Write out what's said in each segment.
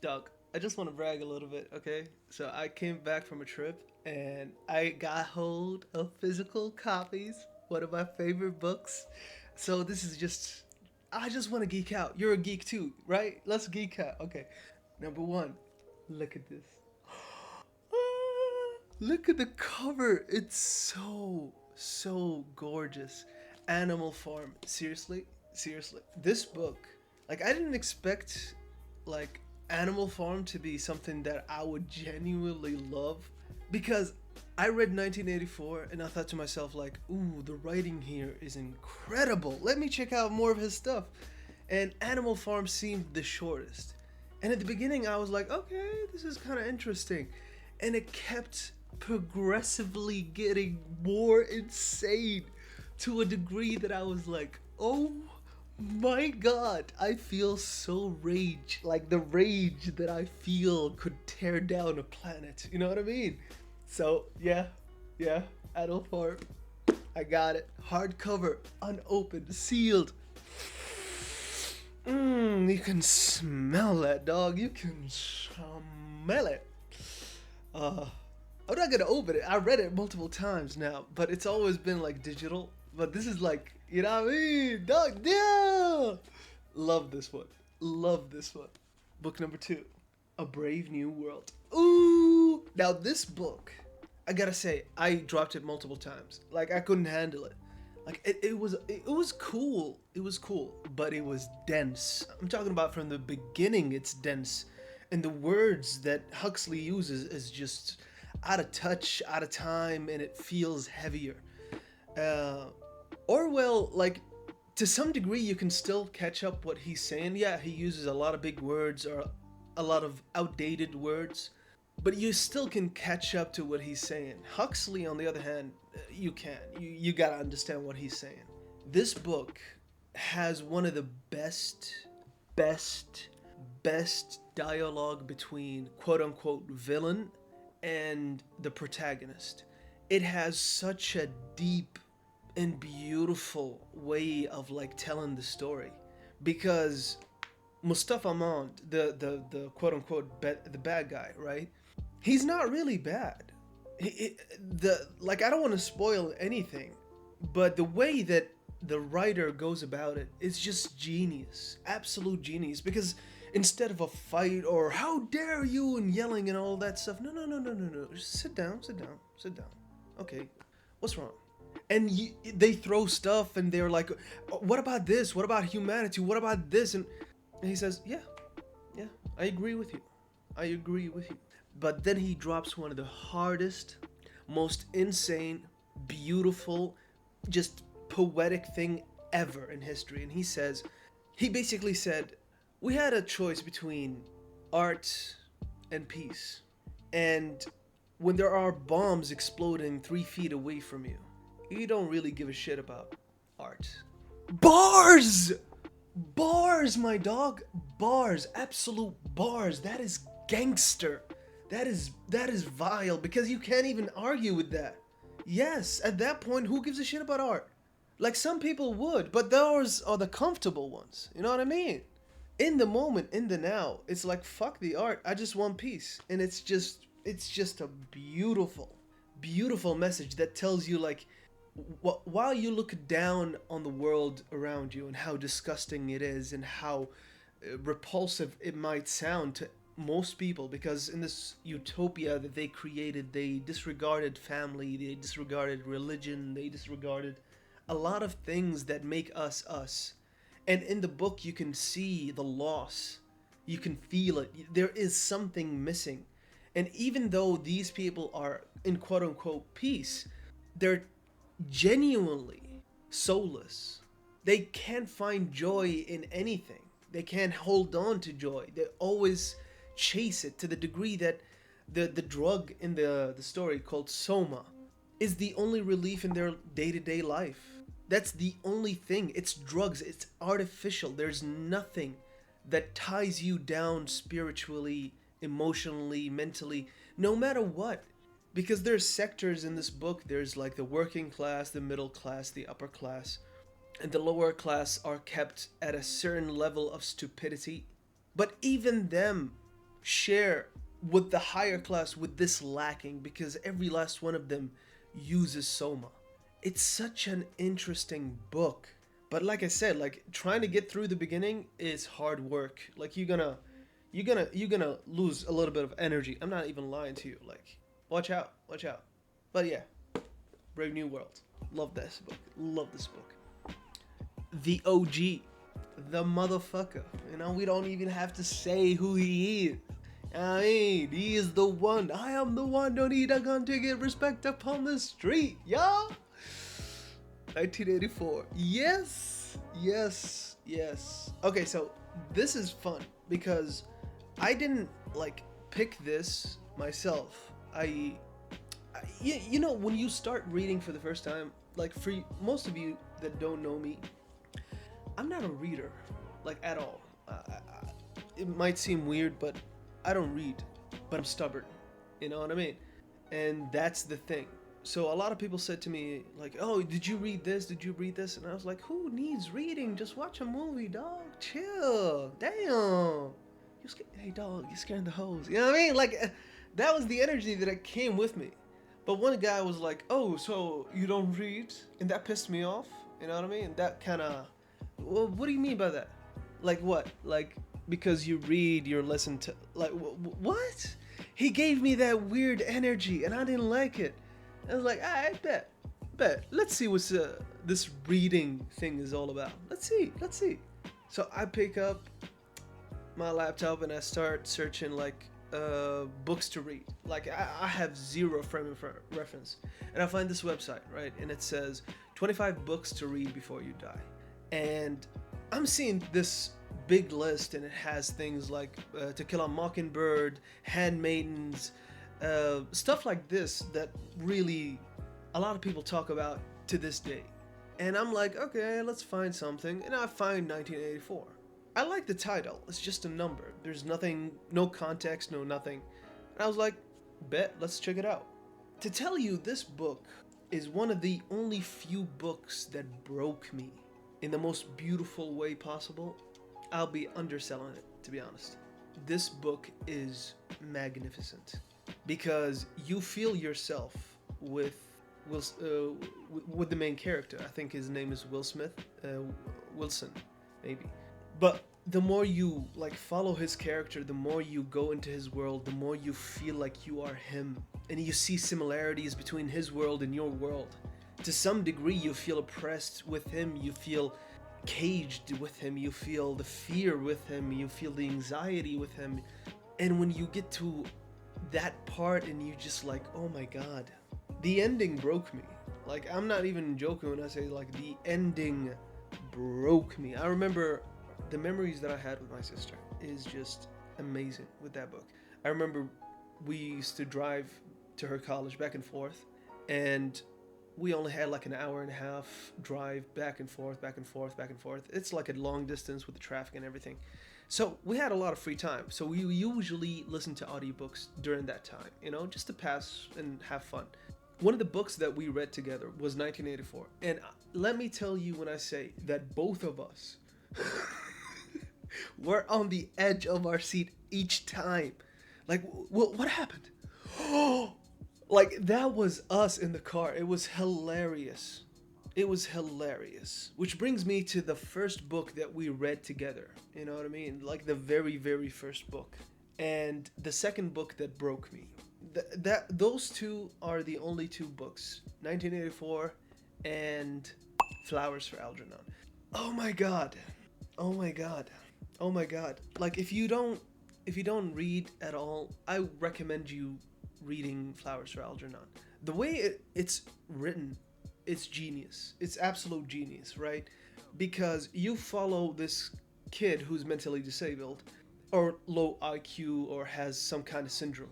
Doug, I just want to brag a little bit, okay? So I came back from a trip and I got hold of physical copies, one of my favorite books. So this is just, I just want to geek out. You're a geek too, right? Let's geek out. Okay. Number one, look at this. Look at the cover. It's so gorgeous. Animal Farm. Seriously? Seriously. This book, like, I didn't expect, like, Animal Farm to be something that I would genuinely love because I read 1984 and I thought to myself, like, ooh, the writing here is incredible. Let me check out more of his stuff. And Animal Farm seemed the shortest. And at the beginning, I was like, okay, this is kind of interesting. And it kept progressively getting more insane to a degree that I was like, oh my god, I feel so rage. Like the rage that I feel could tear down a planet. You know what I mean? So, yeah, Adult Farm. I got it. Hardcover, unopened, sealed. You can smell that, dog. You can smell it. Uh, I'm not gonna open it. I read it multiple times now, but it's always been like digital. But this is like, you know what I mean? Dog, yeah! Love this one. Love this one. Book number two, A Brave New World. Ooh! Now, this book, I gotta say, I dropped it multiple times. Like, I couldn't handle it. Like it was cool. It was cool, but it was dense. I'm talking about from the beginning. It's dense, and the words that Huxley uses is just out of touch, out of time, and it feels heavier. Uh, Orwell, like to some degree, you can still catch up what he's saying. Yeah, he uses a lot of big words or a lot of outdated words, but you still can catch up to what he's saying. Huxley, on the other hand, you can't. You gotta understand what he's saying. This book has one of the best, best dialogue between quote unquote villain and the protagonist. It has such a deep and beautiful way of like telling the story because Mustafa Mond, the quote unquote the bad guy, right? He's not really bad. The like I don't want to spoil anything, but the way that the writer goes about it is just genius, absolute genius. Because instead of a fight or how dare you and yelling and all that stuff, no. Just sit down, sit down, sit down. Okay, what's wrong? And they throw stuff and they're like, what about this? What about humanity? What about this? And he says, yeah, I agree with you. I agree with you. But then he drops one of the hardest, most insane, beautiful, just poetic thing ever in history. And he basically said, we had a choice between art and peace. And when there are bombs exploding 3 feet away from you, you don't really give a shit about art. Bars! Bars, my dog. Bars. Absolute bars. That is gangster. That is vile because you can't even argue with that. Yes, at that point, who gives a shit about art? Like some people would, but those are the comfortable ones. You know what I mean? In the moment, in the now, it's like fuck the art. I just want peace, and it's just a beautiful message that tells you like while you look down on the world around you and how disgusting it is and how repulsive it might sound to most people, because in this utopia that they created, they disregarded family, they disregarded religion, they disregarded a lot of things that make us us. And in the book, you can see the loss, you can feel it. There is something missing. And even though these people are in quote unquote peace, they're genuinely soulless. They can't find joy in anything. They can't hold on to joy. They always chase it to the degree that the drug in the story called Soma is the only relief in their day-to-day life. That's the only thing. It's drugs. It's artificial. There's nothing that ties you down spiritually, emotionally, mentally, no matter what. Because there's sectors in this book. There's like the working class, the middle class, the upper class, and the lower class are kept at a certain level of stupidity. But even them share with the higher class with this lacking, because every last one of them uses soma. It's such an interesting book. But like I said, like trying to get through the beginning is hard work. Like you're gonna lose a little bit of energy. I'm not even lying to you. Like watch out, watch out. But yeah, Brave New World. Love this book. Love this book. The OG, the motherfucker. You know, we don't even have to say who he is. I mean, he is the one. I am the one. Don't need a gun to get respect upon the street, y'all. 1984. Yes, yes, yes. Okay, so this is fun because I didn't like pick this myself. You know, when you start reading for the first time, like for most of you that don't know me, I'm not a reader, like at all. It might seem weird, but I don't read, but I'm stubborn. You know what I mean? And that's the thing. So a lot of people said to me, like, oh, did you read this? Did you read this? And I was like, who needs reading? Just watch a movie, dog. Chill. Damn. Hey, dog, you're scaring the hoes. You know what I mean? Like, that was the energy that came with me. But one guy was like, oh, so you don't read? And that pissed me off. You know what I mean? That kind of, well, what do you mean by that? Like what? Like, because you read, you're listening to, like, what? He gave me that weird energy and I didn't like it. I was like, I bet. Let's see what this reading thing is all about. Let's see. So I pick up my laptop and I start searching like books to read. Like I have zero frame of reference. And I find this website, right? And it says 25 books to read before you die. And I'm seeing this big list and it has things like To Kill a Mockingbird, Handmaidens, stuff like this that really a lot of people talk about to this day. And I'm like, okay, let's find something. And I find 1984. I like the title. It's just a number. There's nothing, no context, no nothing. And I was like, bet, let's check it out. To tell you, this book is one of the only few books that broke me in the most beautiful way possible. I'll be underselling it, to be honest. This book is magnificent because you feel yourself with the main character. I think his name is Wilson, maybe. But the more you like follow his character, the more you go into his world, the more you feel like you are him, and you see similarities between his world and your world. To some degree, you feel oppressed with him. You feel caged with him. You feel the fear with him. You feel the anxiety with him. And when you get to that part and you just like, oh my god, the ending broke me. Like, I'm not even joking when I say like the ending broke me. I remember the memories that I had with my sister is just amazing with that book. I remember we used to drive to her college back and forth, and we only had like an hour and a half drive back and forth. It's like a long distance with the traffic and everything. So we had a lot of free time. So we usually listened to audiobooks during that time, you know, just to pass and have fun. One of the books that we read together was 1984. And let me tell you when I say that both of us were on the edge of our seat each time. Like, what happened? Like, that was us in the car. It was hilarious. Which brings me to the first book that we read together. You know what I mean? Like the very, very first book. And the second book that broke me. Those two are the only two books. 1984 and Flowers for Algernon. Oh my god. Like, if you don't read at all, I recommend you reading Flowers for Algernon. The way it's written, it's genius. It's absolute genius, right? Because you follow this kid who's mentally disabled or low IQ or has some kind of syndrome.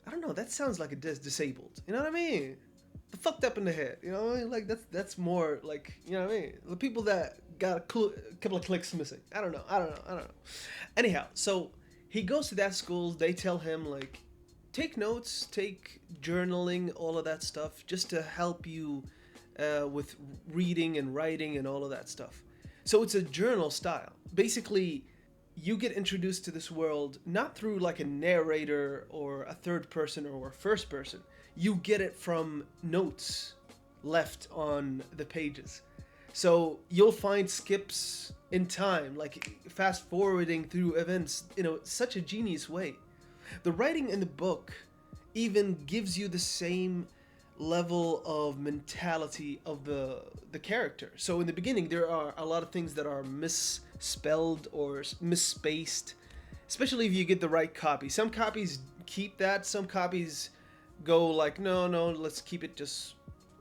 I don't know, that sounds like a disabled. You know what I mean? The fucked up in the head. You know what I mean? Like, that's more like, you know what I mean? The people that got a couple of clicks missing. I don't know. Anyhow, so he goes to that school. They tell him, like, take notes, take journaling, all of that stuff, just to help you with reading and writing and all of that stuff. So it's a journal style. Basically, you get introduced to this world not through like a narrator or a third person or a first person. You get it from notes left on the pages. So you'll find skips in time, like fast forwarding through events, such a genius way. The writing in the book even gives you the same level of mentality of the character. So in the beginning, there are a lot of things that are misspelled or misspaced, especially if you get the right copy. Some copies keep that. Some copies go like, no, no, let's keep it just.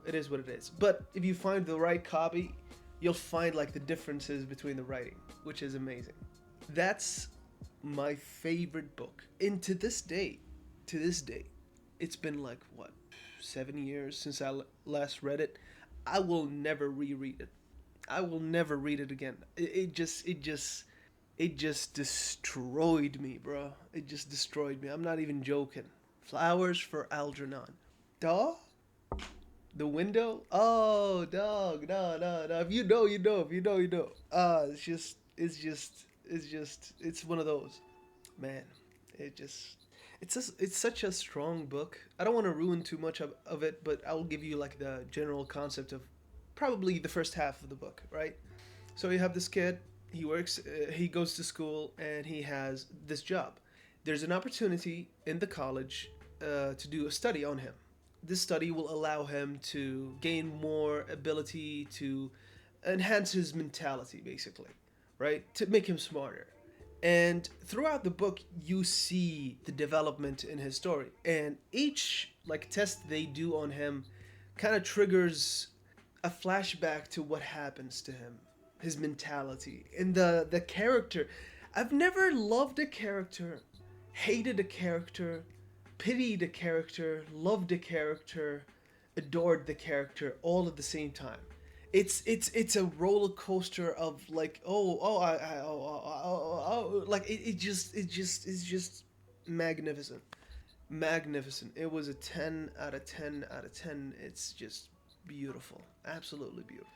It is what it is. But if you find the right copy, you'll find like the differences between the writing, which is amazing. That's my favorite book. And to this day, it's been like what, 7 years since I last read it. I will never reread it. I will never read it again. It just destroyed me, bro. It just destroyed me. I'm not even joking. Flowers for Algernon. Dog? The window? Oh, dog. No, no, no. If you know, you know. If you know, you know. It's one of those. Man, it just, it's such a strong book. I don't want to ruin too much of it, but I'll give you like the general concept of probably the first half of the book, right? So you have this kid. He goes to school, and he has this job. There's an opportunity in the college to do a study on him. This study will allow him to gain more ability to enhance his mentality, basically, right? To make him smarter. And throughout the book, you see the development in his story. And each like test they do on him kind of triggers a flashback to what happens to him, his mentality, and the character. I've never loved a character, hated a character, pitied a character, loved a character, adored the character all at the same time. It's a roller coaster of like, like it's just magnificent, magnificent. It was a 10 out of 10 out of 10. It's just beautiful, absolutely beautiful,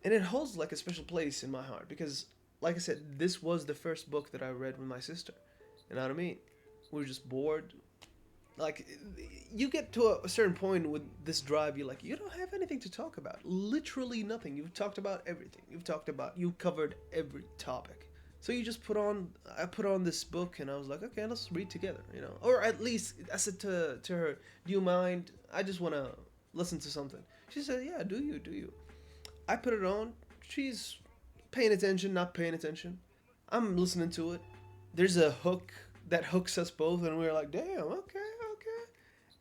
and it holds like a special place in my heart because, like I said, this was the first book that I read with my sister. You know what I mean? We were just bored. Like, you get to a certain point with this drive, you're like, you don't have anything to talk about, literally nothing. You've talked about everything. You've covered every topic. So you just I put on this book, and I was like, okay, let's read together, or at least I said to her, do you mind, I just want to listen to something. She said, yeah, do you. I put it on. She's paying attention, not paying attention. I'm listening to it. There's a hook that hooks us both, and we were like, damn, okay, okay.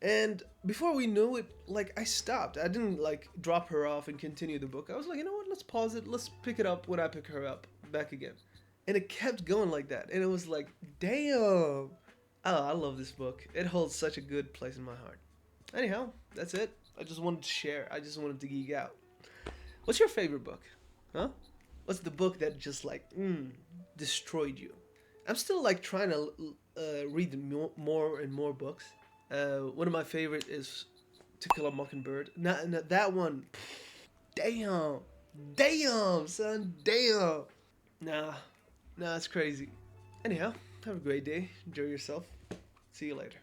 And before we knew it, like, I stopped. I didn't like drop her off and continue the book. I was like, you know what, let's pause it. Let's pick it up when I pick her up back again. And it kept going like that. And it was like, damn. Oh, I love this book. It holds such a good place in my heart. Anyhow, that's it. I just wanted to share. I just wanted to geek out. What's your favorite book? Huh? What's the book that just like destroyed you? I'm still like trying to read more and more books. One of my favorite is To Kill a Mockingbird. Not that one. Damn, damn, son, damn. Nah, it's crazy. Anyhow, have a great day. Enjoy yourself. See you later.